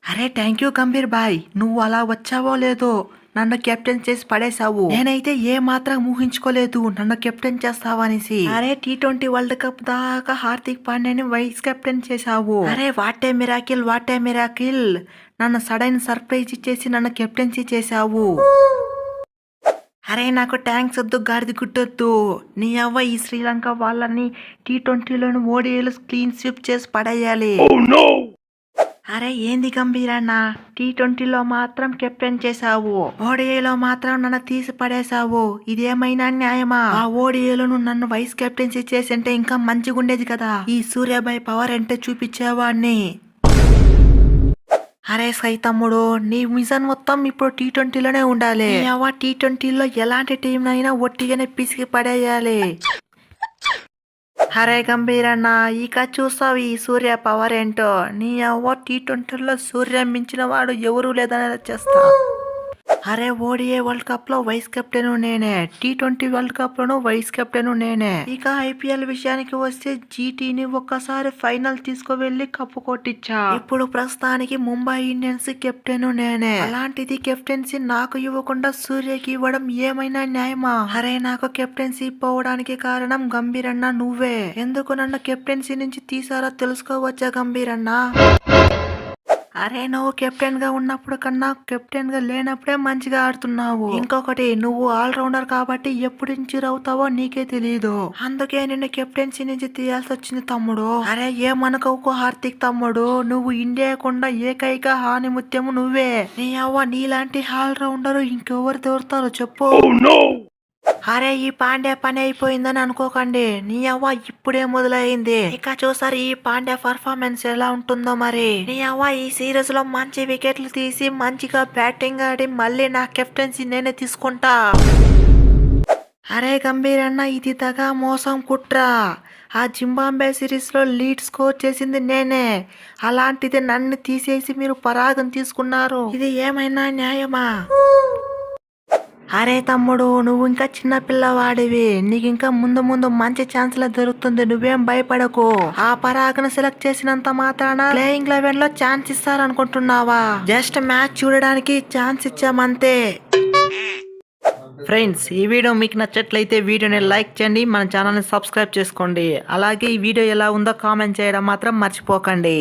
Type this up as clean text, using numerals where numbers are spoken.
అరే thank you Gambhir bye, నువ్వు అలా వచ్చావో లేదో నన్ను కెప్టెన్ చేసి పడేశావు. నేనైతే ఏ మాత్రం ఊహించుకోలేదు నన్ను కెప్టెన్ చేస్తావనేసి. అరే T20 వరల్డ్ కప్ దాకా హార్దిక్ పాండ్యాని వైస్ కెప్టెన్ చేశావు. అరే వాట్ ఏ మిరాకిల్, నన్ను సడన్ సర్ప్రైజ్ ఇచ్చేసి నన్ను కెప్టెన్సీ చేశావు. అరే నాకు ట్యాంక్స్ వద్దు, గాడిది గుట్టొద్దు. నీ అవ్వ ఈ శ్రీలంక వాళ్ళని T20లోని ఓడిఏలు క్లీన్ స్వీప్ చేసి పడేయాలి. అరే ఏంది గంభీరన్న, T20లో మాత్రం కెప్టెన్ చేశావు, ఓడిఏలో మాత్రం నన్ను తీసి పడేశావు. ఇదేమైనా న్యాయమా? ఆ ఓడిఏలను నన్ను వైస్ కెప్టెన్సీ చేసింటే ఇంకా మంచిగుండేది కదా. ఈ సూర్యాబాయ్ పవర్ అంటే చూపించేవాడిని. అరే సై తమ్ముడు, నీ మిషన్ మొత్తం ఇప్పుడు T20లోనే ఉండాలి. T20లో ఎలాంటి టీం అయినా ఒట్టిగానే పిసికి పడేయాలి. అరే గంభీరన్న, ఇక చూస్తావు ఈ సూర్య పవర్ ఏంటో. నీ అవ్వ T20లో సూర్య మించిన వాడు ఎవరూ లేదని చేస్తా. అరే ఓడిఏ వరల్డ్ కప్ లో వైస్ కెప్టెన్ నేనే, T20 వరల్డ్ కప్ లోను వైస్ కెప్టెన్ నేనే. ఇక ఐపీఎల్ విషయానికి వస్తే జీటీని ఒక్కసారి ఫైనల్ తీసుకువెళ్లి కప్పు కొట్టించా. ఇప్పుడు ప్రస్తుతానికి ముంబై ఇండియన్స్ కెప్టెన్ నేనే. అలాంటిది కెప్టెన్సీ నాకు ఇవ్వకుండా సూర్యకి ఇవ్వడం ఏమైనా న్యాయమా? అరే నాకు కెప్టెన్సీ పోవడానికి కారణం గంభీరన్న నువ్వే. ఎందుకు నన్ను కెప్టెన్సీ నుంచి తీసారో తెలుసుకోవచ్చా గంభీరన్న? అరే నువ్వు కెప్టెన్ గా ఉన్నప్పుడు కన్నా కెప్టెన్ గా లేనప్పుడే మంచిగా ఆడుతున్నావు. ఇంకొకటి, నువ్వు ఆల్రౌండర్ కాబట్టి ఎప్పుడు ఇంజూర్ అవుతావో నీకే తెలియదు. అందుకే నిన్ను కెప్టెన్సీ నుంచి తీయాల్సి వచ్చింది తమ్ముడు. అరే ఏమనుకోకు హార్దిక్ తమ్ముడు, నువ్వు ఇండియాకుండా ఏకైక హానిముత్యము నువ్వే. నీ అవ్వ నీలాంటి ఆల్రౌండర్ ఇంకెవరు దొరుకుతారో చెప్పు. అరే ఈ పాండ్యా పని అయిపోయిందని అనుకోకండి, నీ అవ్వ ఇప్పుడే మొదలైంది. ఇక చూసారు ఈ పాండ్యా పర్ఫార్మెన్స్ ఎలా ఉంటుందో. మరి నీ అవ్వ ఈ సిరీస్ లో మంచి వికెట్లు తీసి మంచిగా బ్యాటింగ్ ఆడి మళ్ళీ నా కెప్టెన్సీ నేనే తీసుకుంటా. అరే గంభీరన్న, ఇది దగా మోసం కుట్ర. ఆ జింబాబే సిరీస్ లో లీడ్ స్కోర్ చేసింది నేనే. అలాంటిది నన్ను తీసేసి మీరు పరాగం తీసుకున్నారు. ఇది ఏమైనా న్యాయమా? అరే తమ్ముడు, నువ్వు ఇంకా చిన్న పిల్లవాడివి, నీకు ఇంకా ముందు మంచి ఛాన్స్లే దొరుకుతుంది. నువ్వేం భయపడకు. ఆ పరాగను సెలెక్ట్ చేసినంత మాత్రాన ప్లేయింగ్ 11 లో ఛాన్స్ ఇస్తారనుకుంటున్నావా? జస్ట్ మ్యాచ్ చూడడానికి ఛాన్స్ ఇచ్చామంతే. ఫ్రెండ్స్, ఈ వీడియో మీకు నచ్చట్లయితే వీడియోని లైక్ చేయండి, మన ఛానల్ని సబ్స్క్రైబ్ చేసుకోండి. అలాగే ఈ వీడియో ఎలా ఉందో కామెంట్ చేయడం మాత్రం మర్చిపోకండి.